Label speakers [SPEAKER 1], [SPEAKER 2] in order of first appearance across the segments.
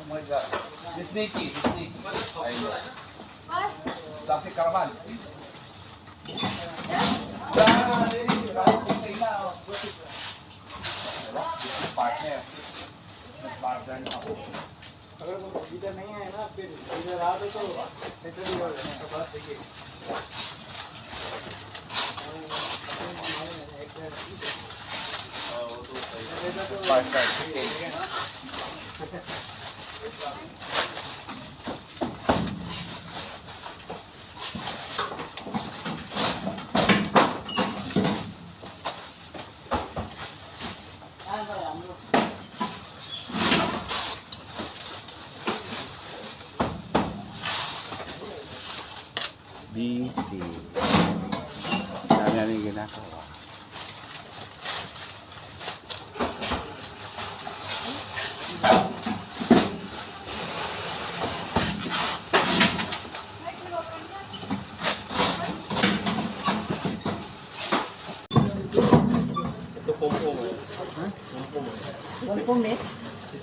[SPEAKER 1] my God. Miss Nikki, Miss Nikki. Ayun. Plastic caravan. Partner. Partner na ako.
[SPEAKER 2] अगर वो इधर नहीं है ना फिर इधर आ तो बेहतर ही होगा ना बात देखिए
[SPEAKER 1] busy. Dami namin ginagawa.
[SPEAKER 2] Ito pompom eh. Ha?
[SPEAKER 3] Pompom eh?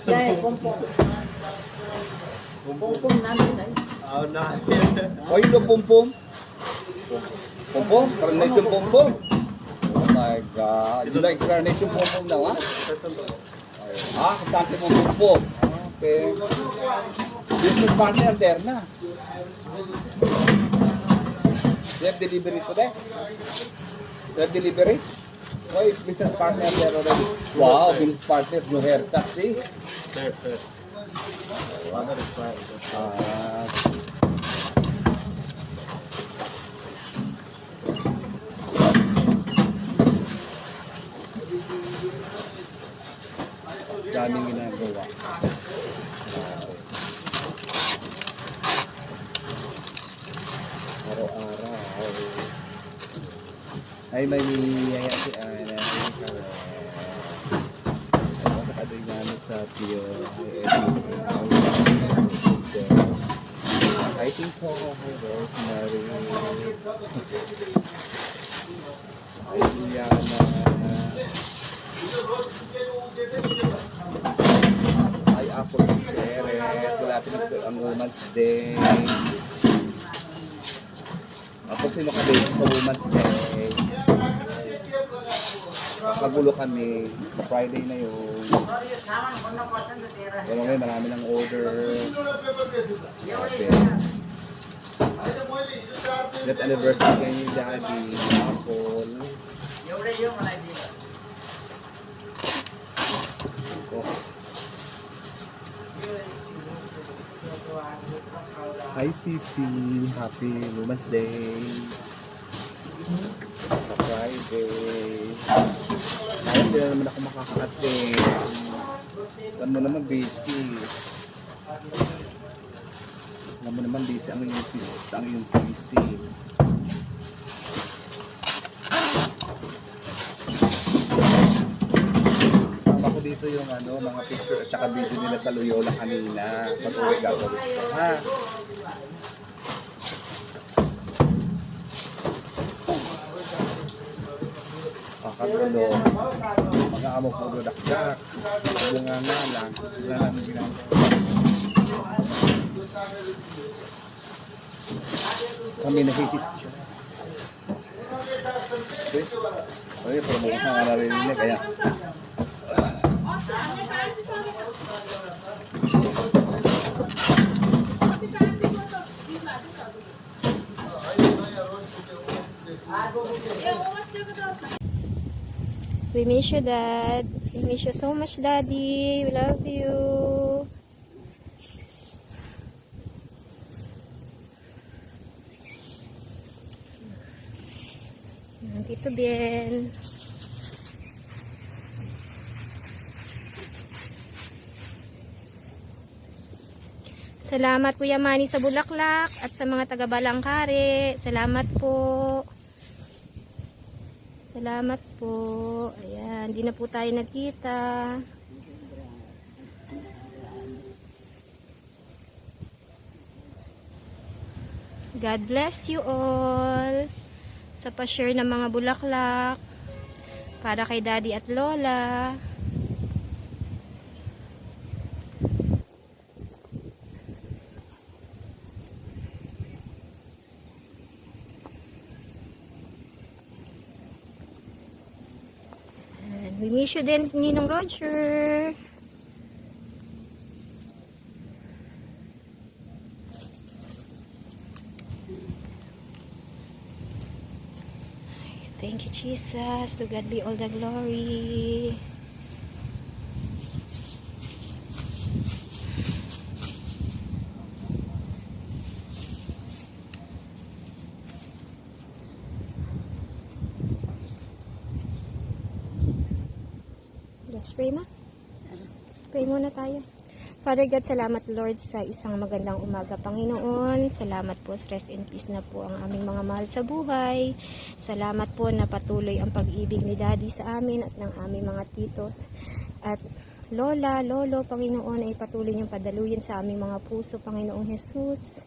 [SPEAKER 3] Yeah, pompom. Pompom namin ay.
[SPEAKER 2] Ah, na.
[SPEAKER 1] Oh, you know pom-pom? Pom-pom? Carnation pom-pom? Oh my God. You like carnation pom-pom now, ha? Ah, kasante mo pom-pom. Okay. Business partner there na. They have delivery today? They have delivery? Oh, business partner there already. Wow, business partner. No haircut, see?
[SPEAKER 2] Fair. Other is fine.
[SPEAKER 1] Ah. Daming ginagawa. Araw-araw. Ay, may niyaya si Ana. Ako sa kadoy namin sa Pio. I think so. Hi, Rosemary. Ay, Liana. Ay, Apple Gutierrez. Malapit na ang Women's Day. Ako sino ka din sa Women's Day. Magulo kami. Friday na yun. Pero ngayon marami ng order. Okay. That anniversary kayo ni Daddy. Apple. Hi Sisi, happy Women's Day. Sa Friday. Ngayon hindi na naman ako makaka-attend. Alam mo naman busy. Alam mo naman busy ang iyong Sisi. Dito yung mga picture at saka video nila sa Loyola kanina. Pag-uwi gagawin ko. Ha? Kagulo. Mga amo po dakdak. Bunga nga lang. Bunga lang ginagawa. Kami nag-picture. Okay? Okay, promote na nga narin niya. Kaya
[SPEAKER 4] we miss you, Dad. We miss you so much, Daddy. We love you. Dito din. Salamat Kuya Manny sa Bulaklak at sa mga taga Balangkari. Salamat po. Salamat po. Ayan, hindi na po tayo nagkita. God bless you all sa pa-share ng mga bulaklak para kay Daddy at Lola. miss you din, Ninong Roger. Thank you, Jesus. To God be all the glory. Let's pray, ma. Pray muna tayo. Father God, salamat Lord sa isang magandang umaga, Panginoon. Salamat po, rest in peace na po ang aming mga mahal sa buhay. Salamat po na patuloy ang pag-ibig ni Daddy sa amin at ng aming mga titos. At Lola, Lolo, Panginoon, ay patuloy niyong padaluyin sa aming mga puso, Panginoong Jesus.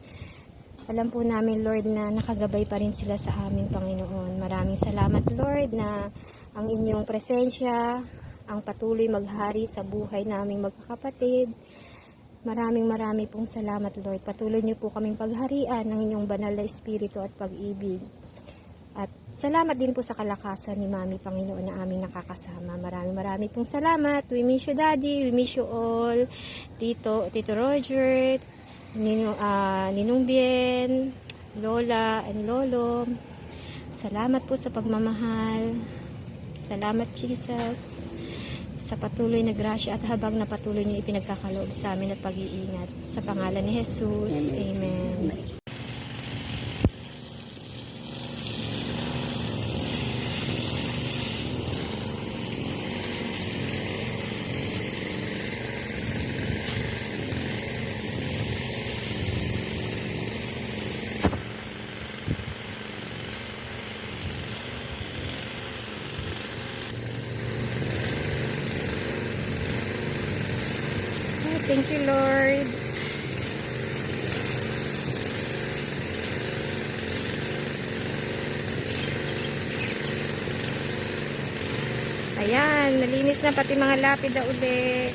[SPEAKER 4] Alam po namin, Lord, na nakagabay pa rin sila sa amin, Panginoon. Maraming salamat, Lord, na ang inyong presensya ang patuloy maghari sa buhay naming magkakapatid. Maraming pong salamat, Lord. Patuloy niyo po kaming pagharian ng inyong banal na espiritu at pag-ibig. At salamat din po sa kalakasan ni Mami, Panginoon, na aming nakakasama. Maraming pong salamat. We miss you, Daddy. We miss you all. Tito Roger, Ninong Bien, Lola and Lolo. Salamat po sa pagmamahal. Salamat, Jesus, sa patuloy na grasya at habang na patuloy niyo ipinagkakaloob sa amin at pag-iingat. Sa pangalan ni Jesus. Amen. Thank you, Lord. Ayan, nalinis na pati mga lapida uli.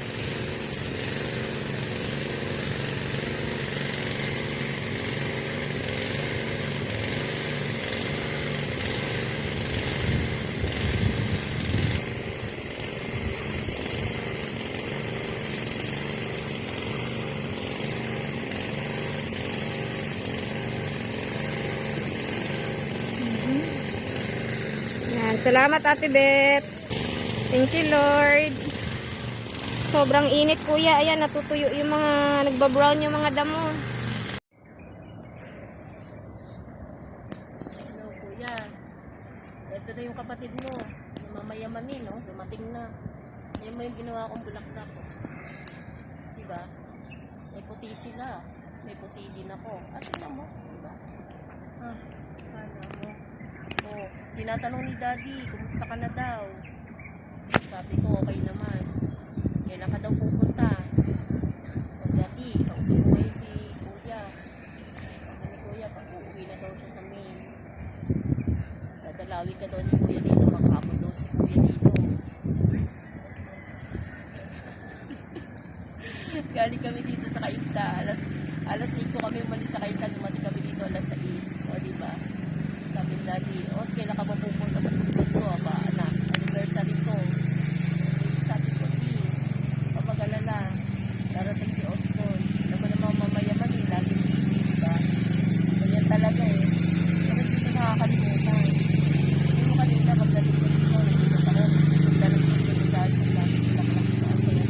[SPEAKER 4] Salamat, Ate Beth. Thank you, Lord. Sobrang init, kuya. Ayan, natutuyo yung mga, nagbabrown yung mga damo.
[SPEAKER 3] Hello, kuya. Ito na yung kapatid mo. Yung mamayamanin, no? Dumating na. Yan mo yung ginawa kong bulaklak ko. Diba? May puti sila. May puti din ako. At tignan mo. Diba? Ah, kala mo. Oh, tinatanong ni Daddy, kumusta ka na daw? Sabi ko, okay naman. Kailan ka daw pupunta? O Daddy, kausap ko kayo si Kuya. Sabi ni Kuya, pag uuwi na daw siya sa Maine. Dadalawin ka daw ni Kuya dito, makakapon daw si Kuya dito. Galing kami dito sa Kainta, alas 5 kami umalis sa Kainta, dumating kami dito alas 6. O diba? Sabi ni Daddy, Os, kailan ka mapupunta sa pupunta ko? Aba, anak, anniversary ko. Sabi ko, papagalala, darating si Osborn. Naman naman mamayaman eh, lagi diba? Ganyan talaga eh. Pero hindi ko nakakalimutan. Hindi mo kanina, pagdating ko dito, nandito ako, darating ko ni Daddy, lagi bulaklak ko ang saya.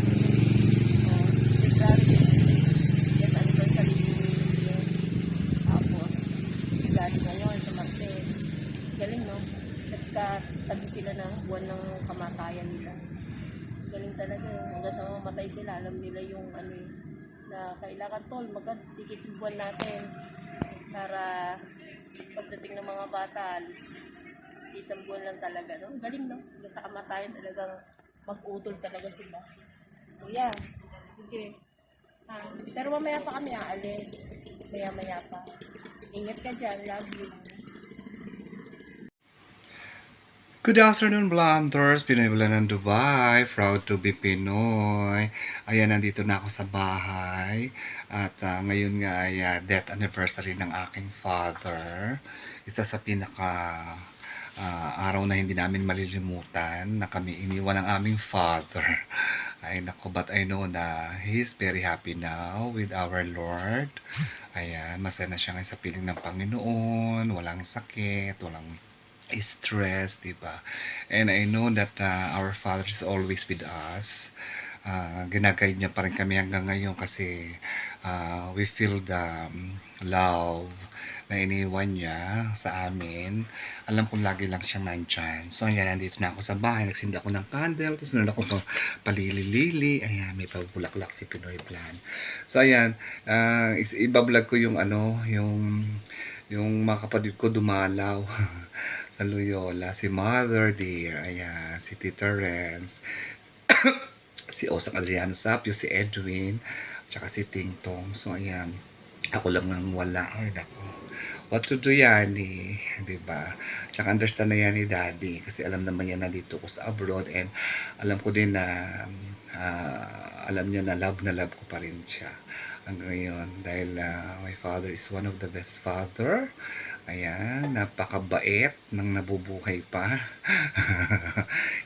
[SPEAKER 3] February 26, yan anniversary ni Tapos, si Daddy ngayon sa Martes. Galing, no? Nagkatabi sila ng buwan ng kamatayan nila. Galing talaga eh. Hanggang sa mamatay sila, alam nila yung ano eh, na kailangan tol, magkatikit yung buwan natin para pagdating ng mga bata, alis isang buwan lang talaga, no? Galing, no? Hanggang sa kamatayan talagang mag-utol talaga sila. Kuya, sige. Pero mamaya pa kami aalis. Maya pa. Ingat ka dyan. Love you.
[SPEAKER 5] Good afternoon, Blonders! Pinoy Vlog ng Dubai. Proud to be Pinoy. Ayan, nandito na ako sa bahay. At ngayon nga ay death anniversary ng aking father. Isa sa pinaka araw na hindi namin malilimutan na kami iniwan ng aming father. Ay nako, but I know na he is very happy now with our Lord. Ayan, masaya na siya ngayon sa piling ng Panginoon, walang sakit, walang stress, di ba? And I know that our Father is always with us. Ginagayad niya pa rin kami hanggang ngayon kasi we feel the love na iniwan niya sa amin. Alam kong lagi lang siyang nandyan. So, ayan, nandito na ako sa bahay. Nagsinda ako ng candle. Tapos nandito ako palili-lili. Ayan, may pabulaklak si Pinoy Plan. So, ayan, ibablog ko yung yung mga kapatid ko dumalaw sa Loyola. Si Mother Dear, ayan, si Tita Renz, si Osang Adriano Sapio, si Edwin, tsaka si Ting Tong. So, ayan, ako lang nang wala. Ay, nako. What to do yan eh, diba? Tsaka understand na yan ni Daddy kasi alam naman niya na dito ko sa abroad and alam ko din na alam niya na love ko pa rin siya hanggang ngayon dahil my father is one of the best father. Ayan, napakabait nang nabubuhay pa.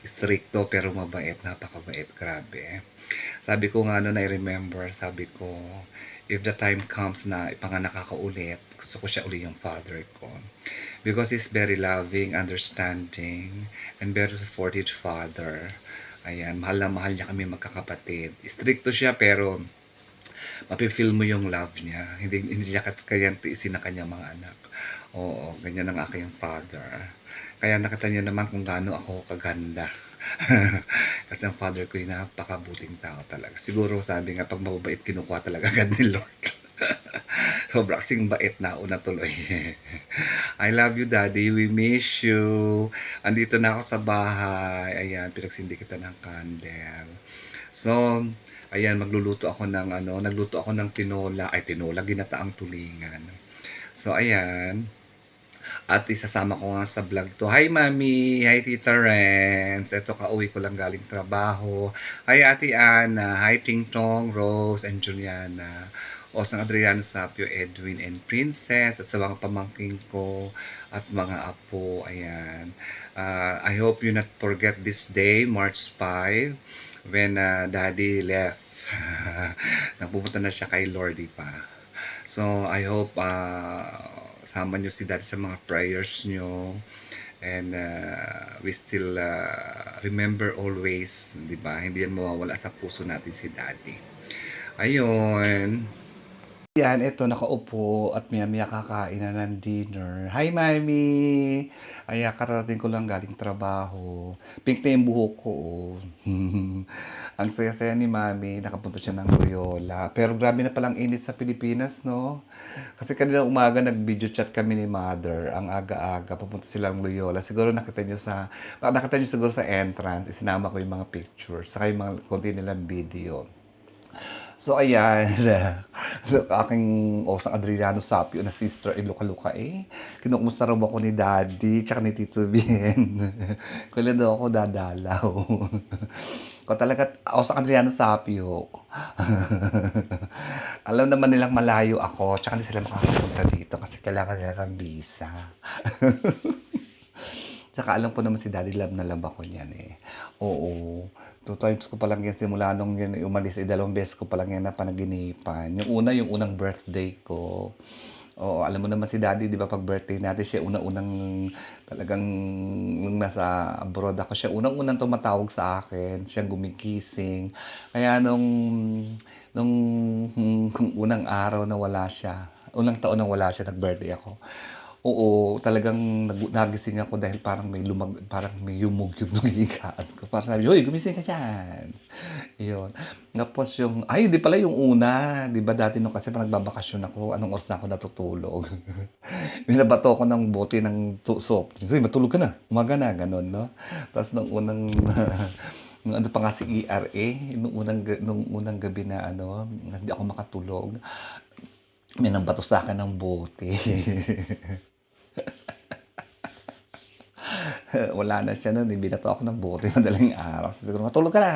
[SPEAKER 5] Stricto pero mabait, napakabait, grabe. Sabi ko nga I remember, sabi ko, if the time comes na ipanganak ako ulit, gusto ko siya uli yung father ko. Because he's very loving, understanding, and very supportive father. Ayan, mahal na mahal niya kami magkakapatid. Stricto siya pero mapifeel mo yung love niya. Hindi niya kayang tiisin na kanyang mga anak. Oo, ganyan ang aking father. Kaya nakita niya naman kung gaano ako kaganda. Kasi ang father ko yung napakabuting tao talaga. Siguro sabi nga pag mababait kinukuha talaga agad ni Lord. Sobrang kasing bait na una tuloy. I love you Daddy, we miss you. Andito na ako sa bahay. Ayan, pinagsindi kita ng candle. So, ayan, nagluto ako ng tinola, ginataang tulingan. So, ayan. At isasama ko nga sa vlog to. Hi, Mami! Hi, Tita Renz! Ito, kauwi ko lang galing trabaho. Hi, Ate Ana! Hi, Ting Tong, Rose, and Juliana. Osang Adriano Sapio, Edwin, and Princess. At sa mga pamangking ko at mga apo. Ayan. I hope you not forget this day, March 5, when Daddy left. Nagpupunta na siya kay Lordy pa. So, I hope sama nyo si Daddy sa mga prayers nyo. And we still remember always, di ba? Hindi yan mawawala sa puso natin si Daddy. Ayun. Yan, ito, nakaupo at maya-maya kakain na ng dinner. Hi, Mami! Ay, kararating ko lang galing trabaho. Pink na yung buhok ko. Ang saya-saya ni Mami, nakapunta siya ng Loyola. Pero grabe na palang init sa Pilipinas, no? Kasi kanina umaga nag-video chat kami ni Mother. Ang aga-aga, papunta silang Loyola. Siguro nakita nyo siguro sa entrance. Isinama ko yung mga pictures. Saka yung mga konti nilang video. So, ayan. So, aking Osang Adriano Sapio na sister ay luka-luka eh. Kinukumusta raw ako ni Daddy tsaka ni Tito Bien. Kailan daw ako dadalaw. Kung talaga Osang Adriano Sapio. Alam naman nilang malayo ako tsaka hindi sila makakapunta dito kasi kailangan nila ng visa. Tsaka alam ko naman si Daddy love na love ako niyan eh. Oo. 2 times ko pa lang yan simula nung yan umalis. 2 beses ko pa lang yan na panaginipan. Yung unang birthday ko. Oo, alam mo naman si Daddy, di ba pag birthday natin, siya unang talagang nung nasa abroad ako, siya unang tumatawag sa akin. Siya gumigising. Kaya nung unang araw na wala siya, unang taon na wala siya, nag-birthday ako. Oo, talagang nagising ako dahil parang may yumugyug ng higaan ko. Parang sabi, "Hoy, gumising ka diyan." 'Yun. Tapos di pala yung una, 'di ba dati nung kasi pa nagbabakasyon ako, anong oras na ako natutulog. Binabato ko ng bote ng soap. Uy, matulog ka na, umaga na, gano'n, no? Tapos nung unang nung ano pa nga si ERA, nung unang gabi na hindi ako makatulog, may nambato sa akin ng bote. Wala na siya nun, binato ako ng bote madaling araw. Siguro, matulog ka na.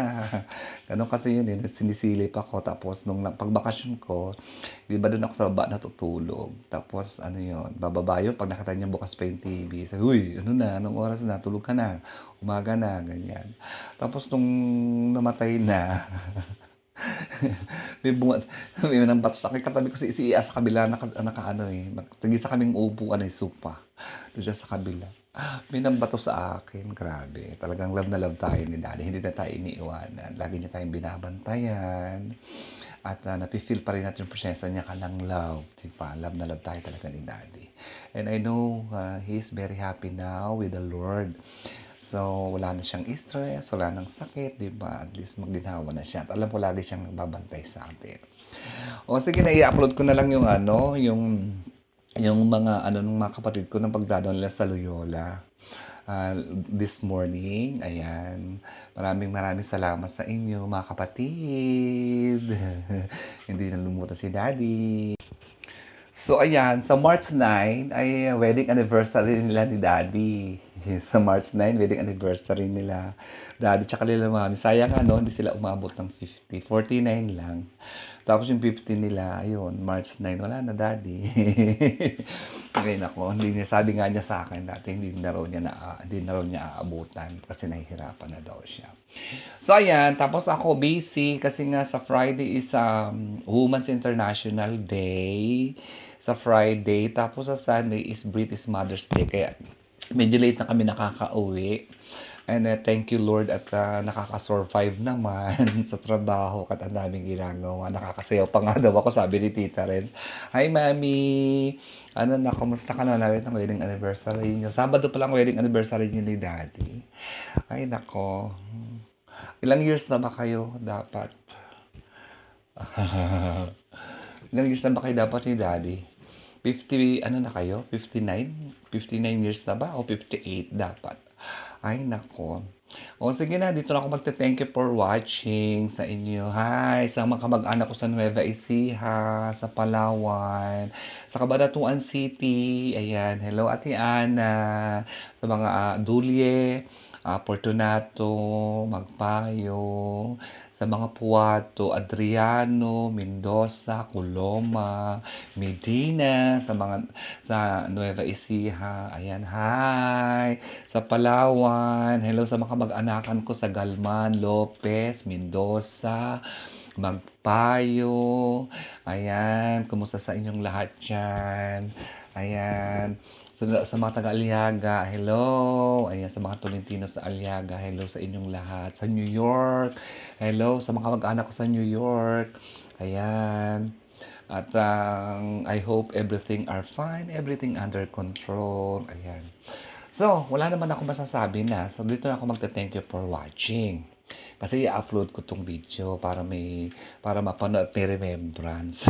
[SPEAKER 5] Ganun kasi yun, sinisilip ako. Tapos, nung pagbakasyon ko, di ba doon ako sa baba natutulog. Tapos, ano yun, bababa yun, pag nakita niya bukas pa yung TV, sabi, uy, ano na, anong oras na, tulog ka na, umaga na, ganyan. Tapos, nung namatay na, may bunga, may nang bato sa akin, katabi ko si Iya sa kabila, naka ano sa kaming upuan ay sopa. Doon siya sa kabila. May nang bato sa akin, grabe. Talagang love na love tayo ni Daddy. Hindi na tayo iniiwanan. Lagi niya tayong binabantayan. At napifeel pa rin natin yung presensya niya ka ng love. Diba? Love na love tayo talaga ni Daddy. And I know he's very happy now with the Lord. So, wala na siyang stress, wala nang sakit, di ba? At least magdinawa na siya. At alam ko lagi siyang nagbabantay sa atin. O sige na, i-upload ko na lang yung yung mga ng mga kapatid ko ng pagdadaan nila sa Loyola. This morning, ayan. Maraming salamat sa inyo, mga kapatid. Hindi na lumutan si Daddy. So, ayan, sa March 9 ay wedding anniversary nila ni Daddy. Sa March 9, wedding anniversary nila. Daddy tsaka nila mami. Sayang hindi sila umabot ng 50. 49 lang. Tapos yung 50 nila, ayun, March 9, wala na Daddy. Okay, nako, sabi nga niya sa akin dati, hindi na raw niya aabutan kasi nahihirapan na daw siya. So, ayan, tapos ako busy kasi nga sa Friday is Women's International Day. Sa Friday, tapos sa Sunday is British Mother's Day. Kaya medyo late na kami nakaka-uwi. And thank you Lord at nakaka-survive naman sa trabaho at ang daming ginagawa. Nakakasayaw pa nga daw ako, sabi ni Tita Renz. Hi Mami! Kumusta ka na? Nawit ang wedding anniversary niyo. Sabado pa lang wedding anniversary niyo ni Daddy. Ay nako. Ilang years na ba kayo dapat? Ilang years na ba kayo dapat ni Daddy? 50, na kayo? 59? 59 years na ba? O 58 dapat? Ay, nako. O, sige na. Dito na ako magte-thank you for watching sa inyo. Hi! Sa mga kamag-anak ko sa Nueva Ecija, sa Palawan, sa Cabanatuan City. Ayan. Hello, Ate Ana. Sa mga Dulye, Fortunato, Magpayo, sa mga Puato, Adriano, Mendoza, Coloma, Medina, sa Nueva Ecija, ayan, hi! Sa Palawan, hello sa mga mag-anakan ko sa Galman, Lopez, Mendoza, Magpayo, ayan, kumusta sa inyong lahat dyan? Ayan, sa mga taga-Aliaga, hello. Ayan, sa mga Tolentino sa Aliaga, hello sa inyong lahat. Sa New York, hello sa mga mag-anak ko sa New York. Ayan. At I hope everything are fine, everything under control. Ayan. So, wala naman ako masasabi na. So, dito na ako magte-thank you for watching. Kasi i-upload ko tong video para mapanood at may remembrance.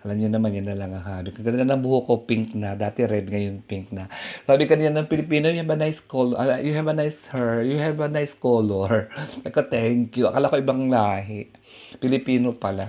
[SPEAKER 5] Alam niyo naman, yun na lang ang habi. Kaganda ng buho ko, pink na. Dati red, ngayon pink na. Sabi kanina ng Pilipino, you have a nice color. You have a nice hair. You have a nice color. Thank you. Akala ko ibang lahi. Pilipino pala.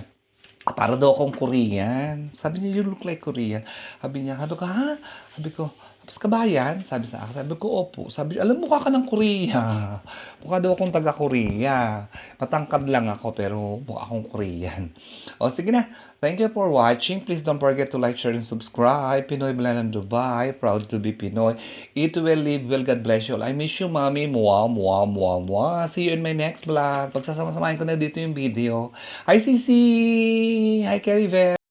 [SPEAKER 5] Para daw akong Korean. Sabi niya, you look like Korean. Sabi ko, ha? Sabi ko, tapos kabayan? Sabi sa akin. Sabi ko, opo. Sabi, alam mo, mukha ka ng Korea. Mukha daw akong taga-Korea. Matangkad lang ako, pero mukha akong Korean. O, sige na. Thank you for watching. Please don't forget to like, share, and subscribe. Pinoy Bulanan Dubai. Proud to be Pinoy. Eat well, live well. God bless you all. I miss you, Mommy. Mwah, mwah, mwah, mwah. See you in my next vlog. Pagsasama-samahin ko na dito yung video. Hi, Sisi! Hi, Carrie Vel!